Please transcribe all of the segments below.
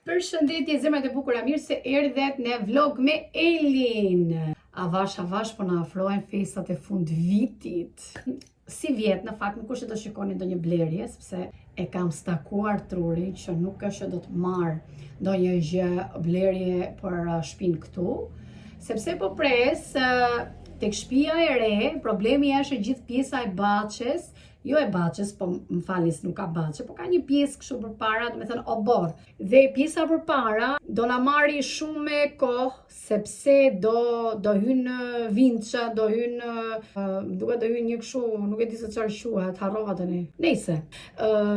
Përshëndetje zemrat e bukura, mirë se erdhet në vlog me Elin. Avash po na afrohen festat e fund vitit. Si vjet, në fakt nuk është që do shikoni ndonjë blerje, sepse e kam stakuar trurin që nuk është që do të marr ndonjë gjë blerje për shtëpinë këtu, sepse po pres tek shtëpia e re. Problemi është gjithë pjesa e baçes. Jo e baçes, po më falni se nuk ka baçe, po ka një pjesë kështu përpara, do të thënë obor. Dhe pjesa përpara do na marri shumë kohë, sepse do hynë vinça, do hynë një kështu, nuk e di se çfarë quhet, harrova tani. Nëse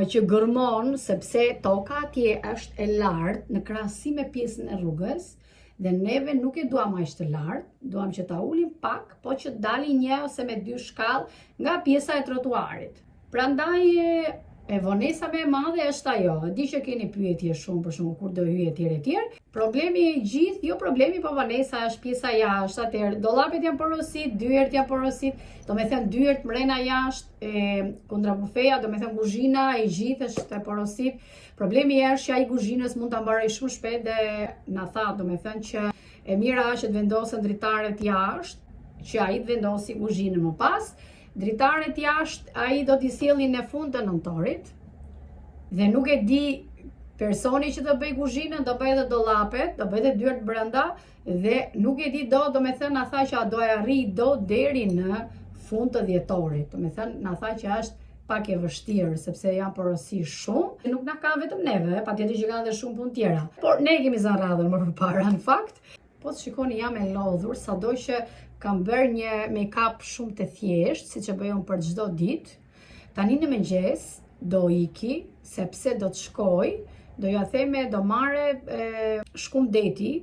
që gërmon, sepse toka atje është e lartë në krahasim me pjesën e rrugës. Dhe neve nuk e duam aq të lartë, duam që ta ulim pak, po që dali një ose me 2 shkallë nga pjesa e trotuarit. Prandaj e vonesa më e madhe është ajo. Di që keni pyetje shumë për shkak kur do hyj etj. Problemi i gjithë, jo problemi, po vonesa është pjesa jashtë. Atëherë dollapet janë porosit, dyert janë porosit, do me thënë dyert mrena jashtë, kundra bufeja, do me thënë kuzhina e gjithë është e porosit. Problemi është që ai kuzhinës mund ta mbaroj shumë shpejt dhe na tha, do me thënë që e mira është të vendosen dritaret jashtë, që ai të vendosi kuzhinën më pas. Dritaret jashtë, ai do t'i sjellin në fund të nëntorit. Dhe nuk e di personi që do bëj kuzhinën, do bëj edhe dollapet, do bëj edhe dyert brenda dhe nuk e di do me thënë na tha që a do e arri deri në fund të dhjetorit. Do me thënë na tha që është pak e vështirë, sepse janë porosi shumë. Nuk na ka vetëm neve, patjetër që kanë edhe shumë punë tjera. Por ne kemi zënë radhën më përpara në fakt. Po të shikoni jam e lodhur, sado që kam bërë një make-up shumë të thjeshtë, siç e bëjmë për çdo ditë. Tani në mëngjes do iki, sepse do të shkoj, do ja theme do marrë shkum deti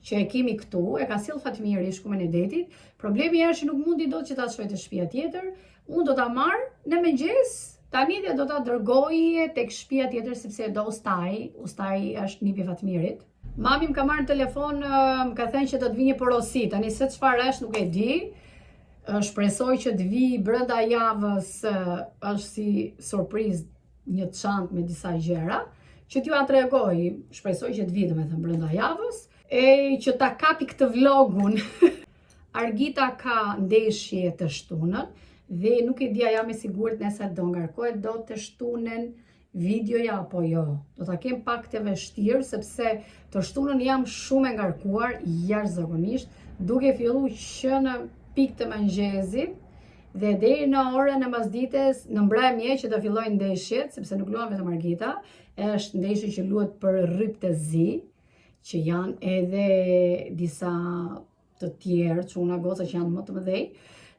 që e kemi këtu, e ka sill Fatmiri shkumën e detit. Problemi është që nuk mundi dot që ta shkoj te shtëpia tjetër. Unë do ta marr në mëngjes, tani dhe do ta dërgoj tek shtëpia tjetër sepse do ustaj është nipi Fatmirit. Mami më ka marrë në telefon, më ka thënë që do të vi një porosi, tani se çfarë është nuk e di. Shpresoj që të vi brenda javës, është si surprizë një çantë me disa gjëra, që t'ju a tregoj, shpresoj që të vi domethënë brenda javës, që ta kapi këtë vlogun. Argita ka ndeshje të shtunën dhe nuk e di a jam e sigurt nëse do ngarkohet dot të shtunën videoja apo jo. Do ta kem pak të vështirë sepse të shtunën jam shumë e ngarkuar jashtëzakonisht, duke filluar që në pikë të mëngjesit dhe deri në orën e pasdites në mbrëmje që do fillojnë ndeshjet, sepse nuk luan vetëm Argita, është ndeshje që luhet për rryp të zi, që janë edhe disa të tjerë, çuna goca që janë më të mëdhej.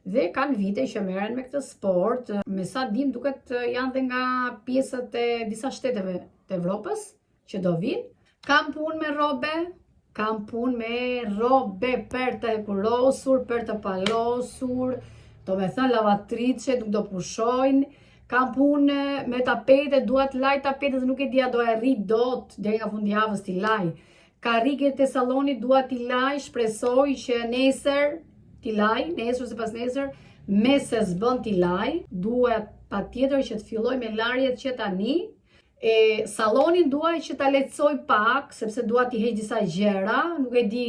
Dhe kanë vite që merren me këtë sport, me sa dim duket janë dhe nga pjesët e disa shteteve të Evropës që do vinë. Kam punë me robe për të hekurosur, për të palosur, do me thënë lavatrice, nuk do pushojnë. Kam punë me tapete, dua të laj tapetet, nuk e dia do e rri dot deri nga fundjavës t'i laj. Karriget e sallonit dua t'i laj, shpresoj që nesër ose pas nesër, me se s'bën t'i laj, duhet patjetër që të filloj me larjet që tani. Sallonin duaj që ta lehtësoj pak, sepse dua t'i heq disa gjëra, nuk e di,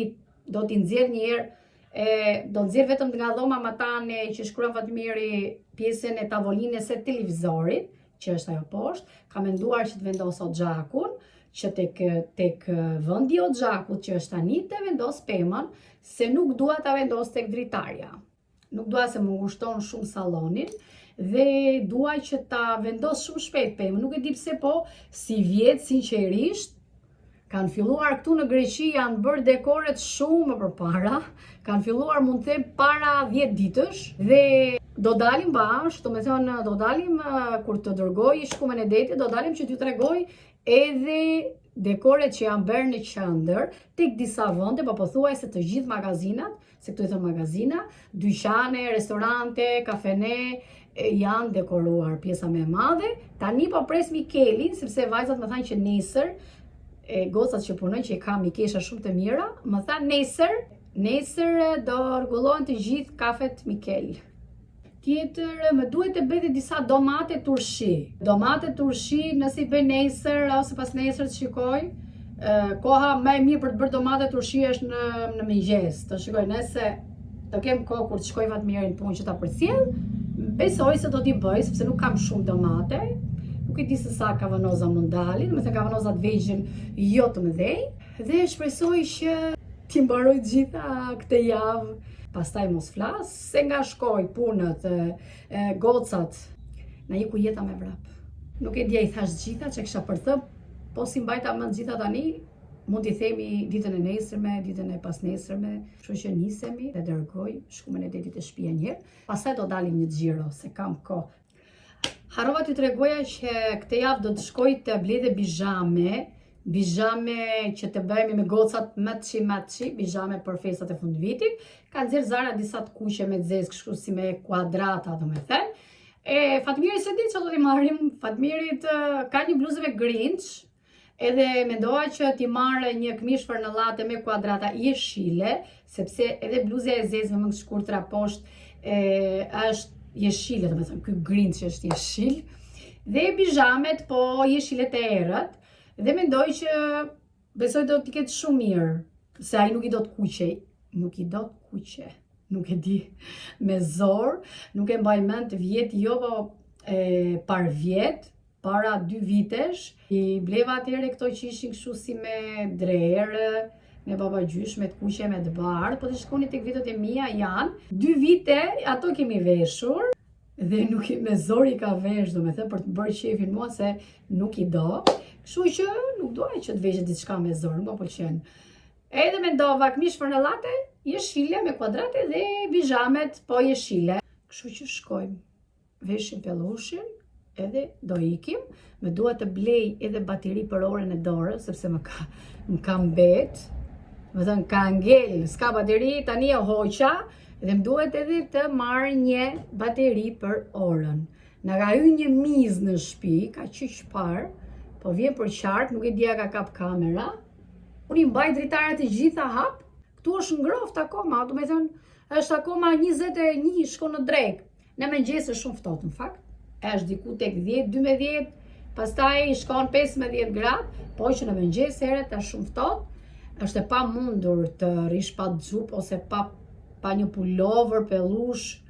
do t'i nxjerr një herë, do nxjerr vetëm nga dhoma matane që shkruan Fatmiri pjesën e tavolinës së televizorit, që është ajo poshtë. Ka menduar që të vendos xhakun, që tek vendi o xhakut që është tani të vendos pemën, se nuk dua ta vendos tek dritarja. Nuk dua se më ngushton shumë sallonin dhe dua që ta vendos shumë shpejt pemën. Nuk e di pse po, si vjet sinqerisht, kanë filluar këtu në Greqi, janë bërë dekoret shumë më përpara, kanë filluar mund të them para 10 ditësh dhe do dalim bashkë, do me thënë do dalim kur të dërgoj shkumën e detit, do dalim që t'ju tregoj edhe dekoret që janë bërë në qendër tek disa vende, po pothuajse të gjithë magazinat, se këtu i thon magazina, dyqane, restorante, kafene janë dekoruar pjesa më e madhe. Tani po pres Mikelin, sepse vajzat më thanë që nesër, gocat që punojnë që i kam mikesha shumë të mira, më thanë nesër do rregullohen të gjithë kafet Mikel. Tjetër, më duhet të bëj disa domate turshi. Domate turshi, nëse i bëj nesër ose pas nesër të shikoj, koha më e mirë për të bërë domate turshi është në mëngjes. Të shikoj, nëse të kem kohë kur të shkoj Fatmirin në punë që ta përcjell, besoj se do t'i bëj, sepse nuk kam shumë domate. Nuk e di se sa kavanoza mund dalin, me thënë kavanoza të vegjël jo të mëdhej, dhe shpresoj që t'i mbaroj gjitha këtë javë. Pastaj mos flas, se nga shkoj punët, gocat, na iku jeta me vrap. Nuk e dija i thash gjitha që kisha për thënë, po si mbajta mend gjitha tani, mund t'i themi ditën e nesërme, ditën e pasnesërme, kështu që nisemi dhe dërgoj shkumën e detit e shtëpia një herë. Pastaj do dalim një xhiro, se kam kohë. Harrova t'ju tregoja që këtë javë do të shkoj të blej dhe bizhame që të bëhemi me gocat matchi, bizhame për festat e fundvitit. Ka nxjerr Zara disa të kuqe me zezë, kështu si me kuadrata, domethënë. Fatmiri se di që do t'i marrim. Fatmirit ka një bluzë me Grinch, edhe mendoja që t'i marrë një këmishfër në llate me kuadrata jeshile, sepse edhe bluzja e zezë me mëngë shkurtra poshtë është jeshile, domethënë ky Grinch është jeshil, dhe bizhamet po jeshilet e errët, dhe mendoj që besoj do t'i ketë shumë mirë, se ai nuk i do të kuqe. Nuk e di, me zor, nuk e mbaj mend të vjet, jo po par vjet, para 2 vitesh, i bleva atëherë këto që ishin kështu si me drerë, me babagjysh, me të kuqe, me të bardhë, po të shkoni tek vitet e mia janë 2 vite, ato kemi veshur, dhe nuk me zor i ka vesh, domethënë për të bërë qefin mua se nuk i do, kështu që nuk doja që të veshë diçka me zor, nuk më pëlqen. Edhe mendova këmishfër në llate, jeshile me kuadrate dhe bizhamet po jeshile. Kështu që shkojmë, veshim pellushin, edhe do ikim. Me dua të blej edhe bateri për orën e dorës, sepse më ka mbet. Më thënë ka ngel, s'ka bateri, tani e hoqa, dhe më duhet edhe të marr një bateri për orën. Na ka hyrë një mizë në shtëpi, ka qysh parë, po vjen për qark, nuk e dia ka kap kamera. Unë i mbaj dritaret e gjitha hap, këtu është ngroft akoma, do me thënë është akoma 21, shko në drek. Në mëngjes është shumë ftohtë në fakt, është diku tek 10-12, pastaj shkon 15 gradë, po që në mëngjes herët është shumë ftohtë, është e pamundur të rish pa xhup ose pa një pulover, pellush.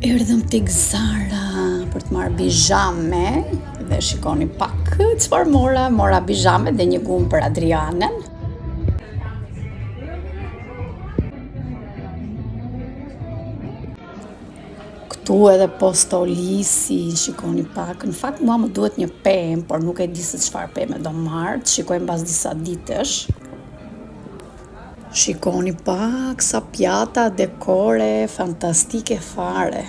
Erdhëm tek Zara për të marrë bizhame dhe shikoni pak çfarë mora bizhame dhe një gum për Adrianën. Këtu edhe postolisi, shikoni pak. Në fakt mua më duhet një pemë, por nuk e di se çfarë peme do marr. Shikojmë pas disa ditësh. Shikoni pak sa pjata, dekore, fantastike fare.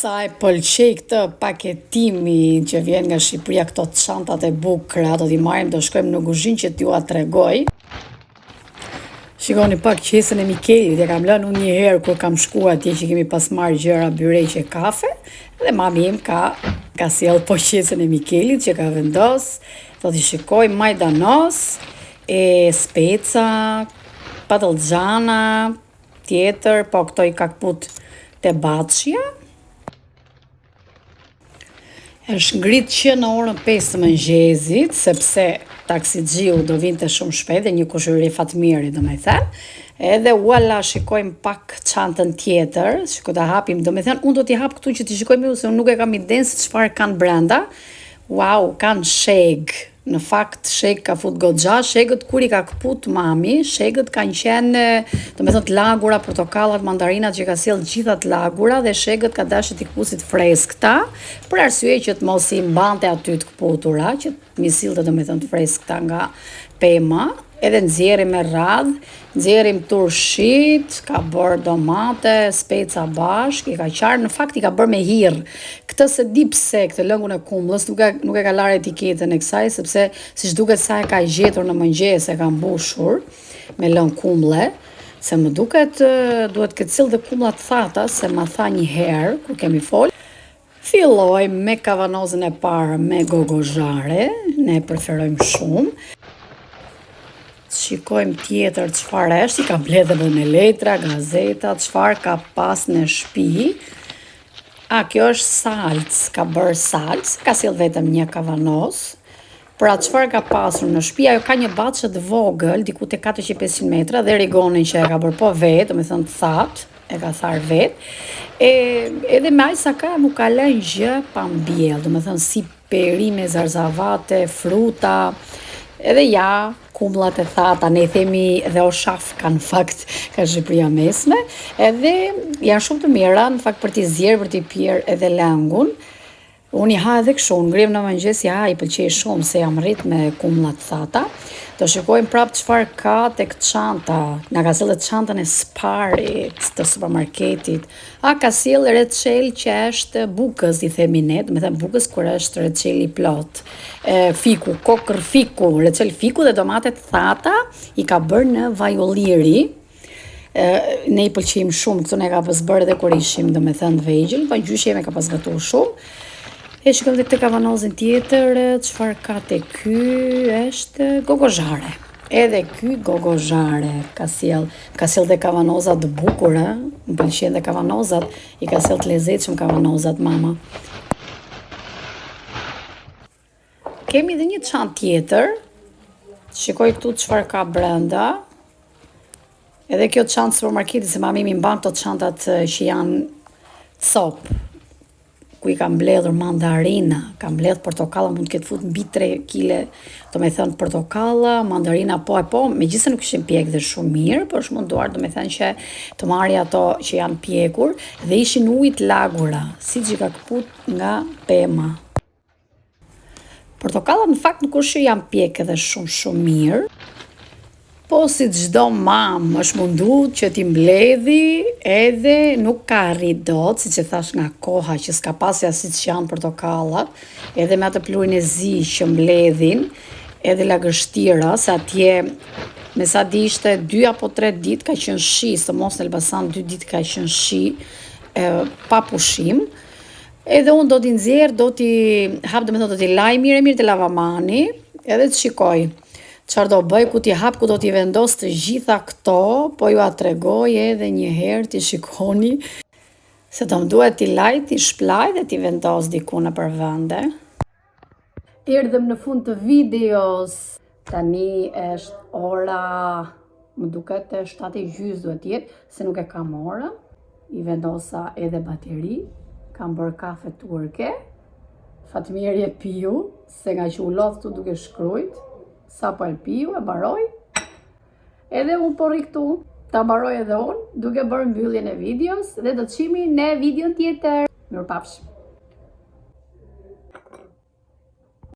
Sa e pëlqej këtë paketimi që vjen nga Shqipëria, këto çantat e bukura, do t'i marrim, do shkojmë në kuzhinë që t'ju a tregoj. Shikoni pak qesën e Mikelit, e kam lënë unë një herë kur kam shku atje që kemi pas marrë gjëra byreqe kafe, dhe mami im ka sjell po qesën e Mikelit që ka vendos, do t'i shikoj majdanos, e speca, patlıgjana, tjetër, po këto i ka kput te Batshia. Është ngrit që në orën 5 të mëngjesit, sepse taksixhiu do vinte shumë shpejt dhe një kushëri Fatmiri, domethënë. Edhe uala shikojmë pak çantën tjetër, shikoj ta hapim, domethënë unë do t'i hap këtu që t'i shikojmë se unë nuk e kam iden se çfarë kanë brenda. Wow, kanë sheg. Në fakt sheg ka fut goxha, shegët kur i ka kput mami, shegët kanë qenë, domethënë të lagura, portokallat, mandarinat që ka sjell gjitha të lagura dhe shegët ka dashur t'i kpusit freskëta, për arsye që të mos i mbante aty të kputura, që mi sillte domethënë të freskëta nga pema. Edhe nxjerrim me radh, nxjerrim turshit, ka bërë domate, speca bashk, i ka qarë, në fakt i ka bërë me hirë. Këtë se di pse, këtë lëngun e kumllës, nuk e ka larë etiketën e kësaj, sepse siç duket sa e ka gjetur në mëngjes, e ka mbushur me lëng kumlle, se më duket duhet këtë cilë dhe kumlla të thata, se ma tha një herë, kur kemi folë. Filloj me kavanozën e parë me gogozhare, ne preferojmë shumë. Shikojmë tjetër çfarë është, i ka mbledh edhe në letra, gazeta, çfarë ka pas në shtëpi. Kjo është salc, ka bërë salc, ka sjell vetëm një kavanoz. Pra çfarë ka pasur në shtëpi, ajo ka një baçë të vogël, diku te 400-500 metra, dhe rigonin që e ka bërë po vetë, domethënë thatë, e ka tharë vetë. Edhe me aq sa ka nuk ka lënë gjë pa mbjell, domethënë si perime, zarzavate, fruta, edhe ja, kumllat e thata, ne i themi dhe o shafka në fakt ka Shqipëria mesme, edhe janë shumë të mira, në fakt për t'i zjerë, për t'i pirë edhe lëngun. Unë i ha edhe kështu, ngrihem në mëngjes, i pëlqej shumë se jam rrit me kumllat thata. Do shikojmë prapë çfarë ka tek çanta. Na ka sjellë çantën e Sparit të supermarketit. Ka sjellë reçel që është bukës, i themi ne, domethënë bukës kur është reçeli plot. Fiku, kokër fiku, reçel fiku dhe domate të thata i ka bërë në vajulliri. Ne i pëlqejmë shumë, këtu ne ka pas bërë edhe kur ishim domethënë vegjël, po gjyshi me ka pas gatuar shumë. E shikojmë dhe këtë kavanozin tjetër, çfarë ka te ky, është gogozhare. Edhe ky gogozhare ka sjell dhe kavanozat të bukura, më pëlqejnë dhe kavanozat, i ka sjell të lezetshëm kavanozat mama. Kemi edhe një çantë tjetër. Shikoj këtu çfarë ka brenda. Edhe kjo çantë supermarketit, se mami mi mban këto çantat që janë cop, ku i kam mbledhur mandarina, kam mbledh portokalla, mund të ketë fut mbi 3 kg, domethënë portokalla, mandarina po, megjithëse nuk ishin pjekë dhe shumë mirë, por është munduar domethënë që të marrë ato që janë pjekur dhe ishin ujë të lagura, siç i ka kput nga pema. Portokallat në fakt nuk është që janë pjekë edhe shumë mirë. Po si çdo mamë është mundu që t'i mbledhi edhe nuk ka arrit dot, siç e thash nga koha që s'ka pasja siç janë portokallat, edhe me atë pluhrin e zi që mbledhin, edhe lagështira, se atje me sa di ishte 2 apo 3 ditë ka qenë shi, së mos në Elbasan 2 ditë ka qenë shi, pa pushim. Edhe unë do t'i nxjerr, do t'i hap, domethënë do t'i laj mirë te lavamani, edhe të shikoj çfarë do bëj, ku t'i hap, ku do t'i vendos të gjitha këto, po ju a tregoj edhe një herë t'i shikoni, se do më duhet t'i laj, t'i shplaj dhe t'i vendos diku nëpër vende. Erdhëm në fund të videos, tani është ora, më duket 7:30 duhet jetë, se nuk e kam orën, i vendosa edhe bateri, kam bërë kafe turke, Fatmiri e piu, se nga që u lodh këtu duke shkrujt, sa po e piu, e mbaroj, edhe unë po rri këtu, ta mbaroj edhe unë, duke bërë mbylljen e videos, dhe do të shihemi në videon tjetër. Mirupafshim.